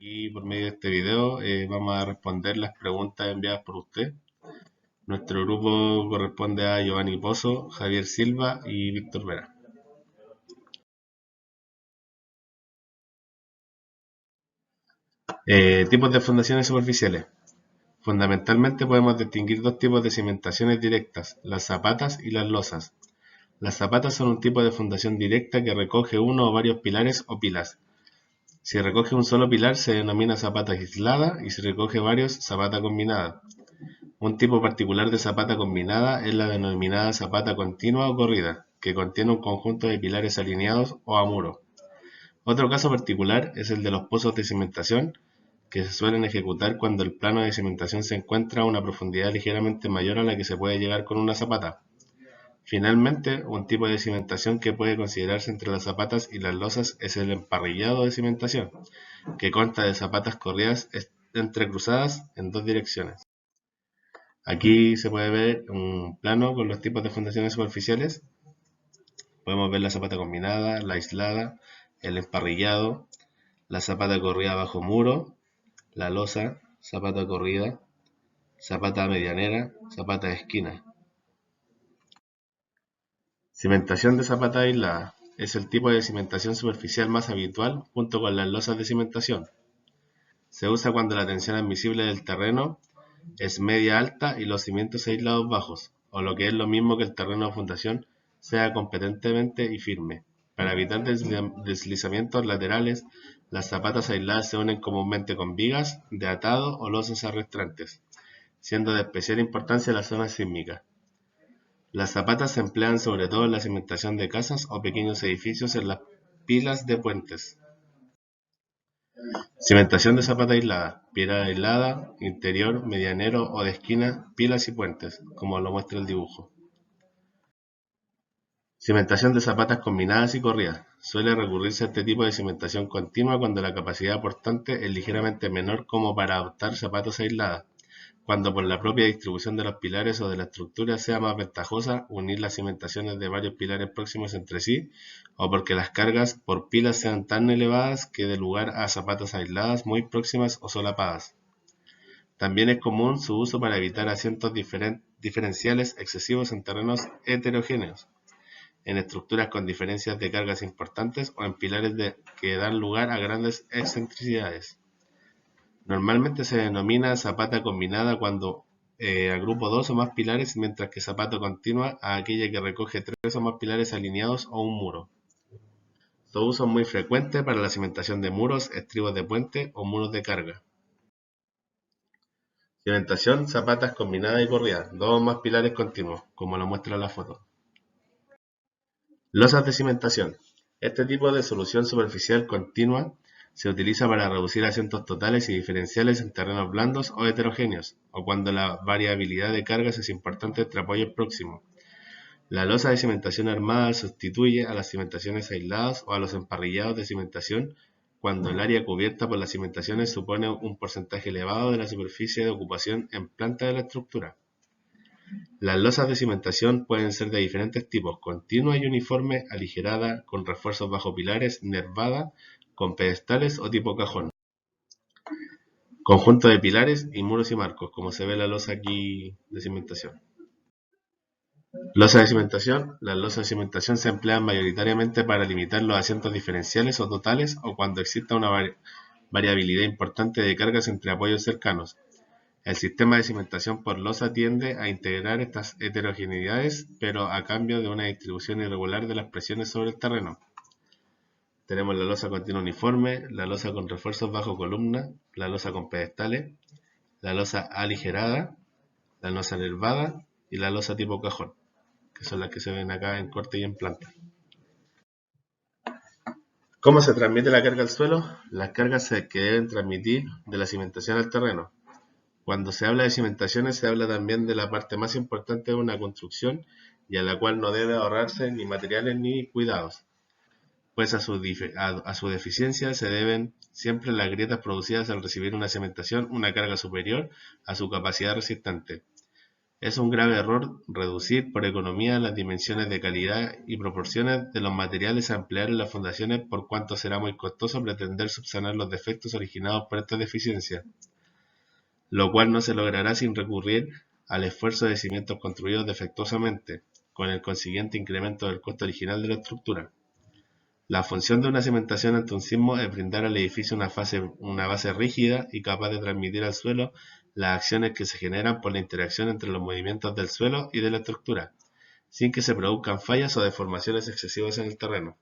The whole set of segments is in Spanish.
Aquí por medio de este video vamos a responder las preguntas enviadas por usted. Nuestro grupo corresponde a Giovanni Pozo, Javier Silva y Víctor Vera. Tipos de fundaciones superficiales. Fundamentalmente podemos distinguir dos tipos de cimentaciones directas, las zapatas y las losas. Las zapatas son un tipo de fundación directa que recoge uno o varios pilares o pilas. Si recoge un solo pilar se denomina zapata aislada y si recoge varios, zapata combinada. Un tipo particular de zapata combinada es la denominada zapata continua o corrida, que contiene un conjunto de pilares alineados o a muro. Otro caso particular es el de los pozos de cimentación, que se suelen ejecutar cuando el plano de cimentación se encuentra a una profundidad ligeramente mayor a la que se puede llegar con una zapata. Finalmente, un tipo de cimentación que puede considerarse entre las zapatas y las losas es el emparrillado de cimentación, que consta de zapatas corridas entrecruzadas en dos direcciones. Aquí se puede ver un plano con los tipos de fundaciones superficiales. Podemos ver la zapata combinada, la aislada, el emparrillado, la zapata corrida bajo muro, la losa, zapata corrida, zapata medianera, zapata de esquina. Cimentación de zapata aislada. Es el tipo de cimentación superficial más habitual junto con las losas de cimentación. Se usa cuando la tensión admisible del terreno es media alta y los cimientos aislados bajos, o lo que es lo mismo que el terreno de fundación sea competentemente y firme. Para evitar deslizamientos laterales, las zapatas aisladas se unen comúnmente con vigas de atado o losas arrastrantes, siendo de especial importancia las zonas sísmicas. Las zapatas se emplean sobre todo en la cimentación de casas o pequeños edificios en las pilas de puentes. Cimentación de zapata aislada, piedra aislada, interior, medianero o de esquina, pilas y puentes, como lo muestra el dibujo. Cimentación de zapatas combinadas y corridas. Suele recurrirse a este tipo de cimentación continua cuando la capacidad portante es ligeramente menor como para adoptar zapatas aisladas, cuando por la propia distribución de los pilares o de la estructura sea más ventajosa unir las cimentaciones de varios pilares próximos entre sí, o porque las cargas por pilas sean tan elevadas que dé lugar a zapatas aisladas muy próximas o solapadas. También es común su uso para evitar asientos diferenciales excesivos en terrenos heterogéneos, en estructuras con diferencias de cargas importantes o en pilares que dan lugar a grandes excentricidades. Normalmente se denomina zapata combinada cuando agrupo dos o más pilares, mientras que zapata continua a aquella que recoge tres o más pilares alineados o un muro. Su uso es muy frecuente para la cimentación de muros, estribos de puente o muros de carga. Cimentación, zapatas combinada y corrida, dos o más pilares continuos, como lo muestra la foto. Losas de cimentación. Este tipo de solución superficial continua se utiliza para reducir asientos totales y diferenciales en terrenos blandos o heterogéneos, o cuando la variabilidad de cargas es importante entre apoyos próximos. La losa de cimentación armada sustituye a las cimentaciones aisladas o a los emparrillados de cimentación cuando el área cubierta por las cimentaciones supone un porcentaje elevado de la superficie de ocupación en planta de la estructura. Las losas de cimentación pueden ser de diferentes tipos: continua y uniforme, aligerada, con refuerzos bajo pilares, nervada, con pedestales o tipo cajón. Conjunto de pilares y muros y marcos, como se ve la losa aquí de cimentación. Losa de cimentación. Las losas de cimentación se emplean mayoritariamente para limitar los asientos diferenciales o totales o cuando exista una variabilidad importante de cargas entre apoyos cercanos. El sistema de cimentación por losa tiende a integrar estas heterogeneidades, pero a cambio de una distribución irregular de las presiones sobre el terreno. Tenemos la losa continua uniforme, la losa con refuerzos bajo columna, la losa con pedestales, la losa aligerada, la losa nervada y la losa tipo cajón, que son las que se ven acá en corte y en planta. ¿Cómo se transmite la carga al suelo? Las cargas que deben transmitir de la cimentación al terreno. Cuando se habla de cimentaciones se habla también de la parte más importante de una construcción y a la cual no debe ahorrarse ni materiales ni cuidados, pues a su deficiencia se deben siempre las grietas producidas al recibir una cimentación una carga superior a su capacidad resistente. Es un grave error reducir por economía las dimensiones de calidad y proporciones de los materiales a emplear en las fundaciones, por cuanto será muy costoso pretender subsanar los defectos originados por estas deficiencias, lo cual no se logrará sin recurrir al esfuerzo de cimientos construidos defectuosamente, con el consiguiente incremento del costo original de la estructura. La función de una cimentación ante un sismo es brindar al edificio una base rígida y capaz de transmitir al suelo las acciones que se generan por la interacción entre los movimientos del suelo y de la estructura, sin que se produzcan fallas o deformaciones excesivas en el terreno.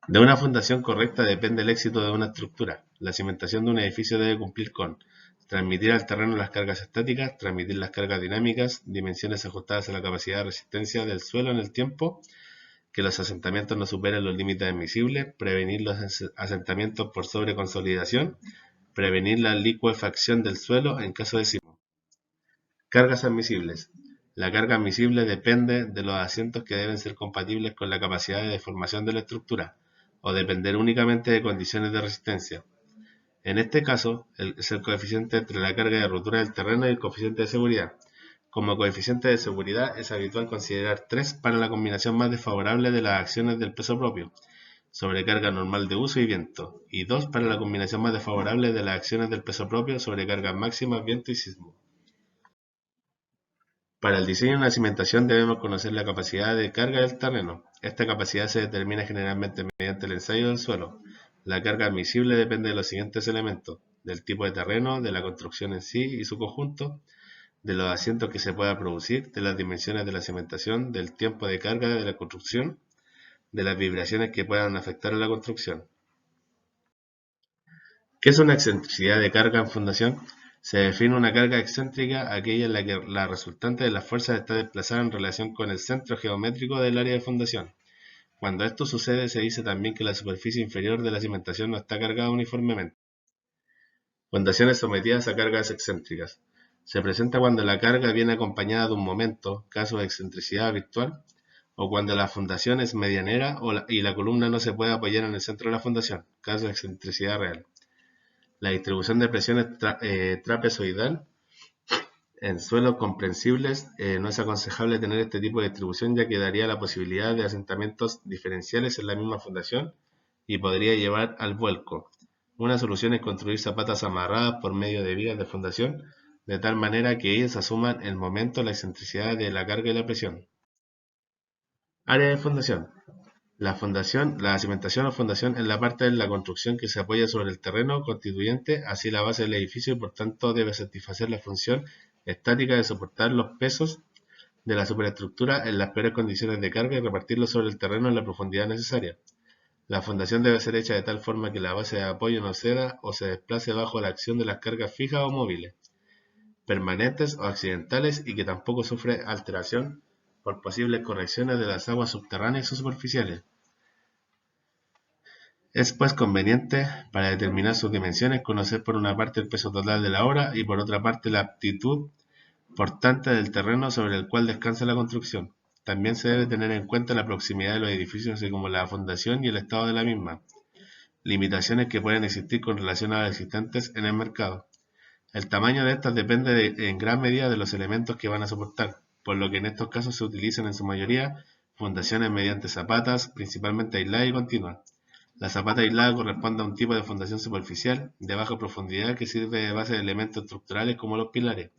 De una fundación correcta depende el éxito de una estructura. La cimentación de un edificio debe cumplir con transmitir al terreno las cargas estáticas, transmitir las cargas dinámicas, dimensiones ajustadas a la capacidad de resistencia del suelo en el tiempo, que los asentamientos no superen los límites admisibles, prevenir los asentamientos por sobreconsolidación, prevenir la licuefacción del suelo en caso de sismo. Cargas admisibles. La carga admisible depende de los asientos que deben ser compatibles con la capacidad de deformación de la estructura, o depender únicamente de condiciones de resistencia. En este caso, es el coeficiente entre la carga de rotura del terreno y el coeficiente de seguridad. Como coeficiente de seguridad es habitual considerar 3 para la combinación más desfavorable de las acciones del peso propio, sobrecarga normal de uso y viento, y 2 para la combinación más desfavorable de las acciones del peso propio, sobrecargas máximas, viento y sismo. Para el diseño de una cimentación debemos conocer la capacidad de carga del terreno. Esta capacidad se determina generalmente mediante el ensayo del suelo. La carga admisible depende de los siguientes elementos: del tipo de terreno, de la construcción en sí y su conjunto, de los asientos que se pueda producir, de las dimensiones de la cimentación, del tiempo de carga de la construcción, de las vibraciones que puedan afectar a la construcción. ¿Qué es una excentricidad de carga en fundación? Se define una carga excéntrica aquella en la que la resultante de las fuerzas está desplazada en relación con el centro geométrico del área de fundación. Cuando esto sucede, se dice también que la superficie inferior de la cimentación no está cargada uniformemente. Fundaciones sometidas a cargas excéntricas. Se presenta cuando la carga viene acompañada de un momento, caso de excentricidad virtual, o cuando la fundación es medianera y la columna no se puede apoyar en el centro de la fundación, caso de excentricidad real. La distribución de presiones trapezoidal en suelos comprensibles no es aconsejable tener este tipo de distribución, ya que daría la posibilidad de asentamientos diferenciales en la misma fundación y podría llevar al vuelco. Una solución es construir zapatas amarradas por medio de vigas de fundación, de tal manera que ellas asuman el momento, la excentricidad de la carga y la presión. Área de fundación. La cimentación o fundación es la parte de la construcción que se apoya sobre el terreno constituyente, así la base del edificio, y por tanto debe satisfacer la función estática de soportar los pesos de la superestructura en las peores condiciones de carga y repartirlos sobre el terreno en la profundidad necesaria. La fundación debe ser hecha de tal forma que la base de apoyo no ceda o se desplace bajo la acción de las cargas fijas o móviles, permanentes o accidentales, y que tampoco sufre alteración por posibles correcciones de las aguas subterráneas o superficiales. Es pues conveniente, para determinar sus dimensiones, conocer por una parte el peso total de la obra y por otra parte la aptitud portante del terreno sobre el cual descansa la construcción. También se debe tener en cuenta la proximidad de los edificios, así como la fundación y el estado de la misma, limitaciones que pueden existir con relación a las existentes en el mercado. El tamaño de estas depende en gran medida de los elementos que van a soportar, por lo que en estos casos se utilizan en su mayoría fundaciones mediante zapatas, principalmente aisladas y continuas. La zapata aislada corresponde a un tipo de fundación superficial de baja profundidad que sirve de base de elementos estructurales como los pilares.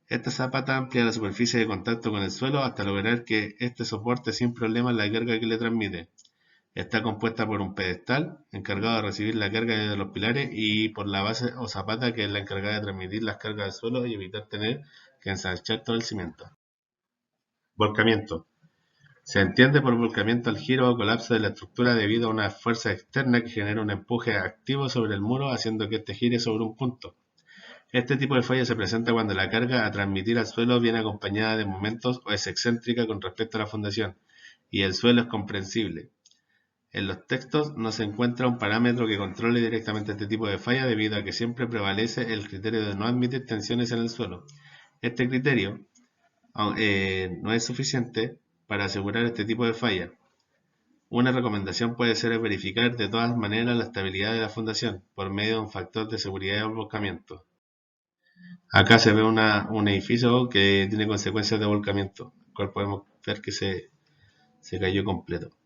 Esta zapata amplía la superficie de contacto con el suelo hasta lograr que éste soporte sin problemas la carga que le transmite. Está compuesta por un pedestal, encargado de recibir la carga de los pilares, y por la base o zapata, que es la encargada de transmitir las cargas al suelo y evitar tener que ensanchar todo el cimiento. Volcamiento. Se entiende por volcamiento al giro o colapso de la estructura debido a una fuerza externa que genera un empuje activo sobre el muro, haciendo que éste gire sobre un punto. Este tipo de falla se presenta cuando la carga a transmitir al suelo viene acompañada de momentos o es excéntrica con respecto a la fundación, y el suelo es comprensible. En los textos no se encuentra un parámetro que controle directamente este tipo de falla, debido a que siempre prevalece el criterio de no admitir tensiones en el suelo. Este criterio no es suficiente para asegurar este tipo de falla. Una recomendación puede ser verificar de todas maneras la estabilidad de la fundación por medio de un factor de seguridad de volcamiento. Acá se ve un edificio que tiene consecuencias de volcamiento, el cual podemos ver que se cayó completo.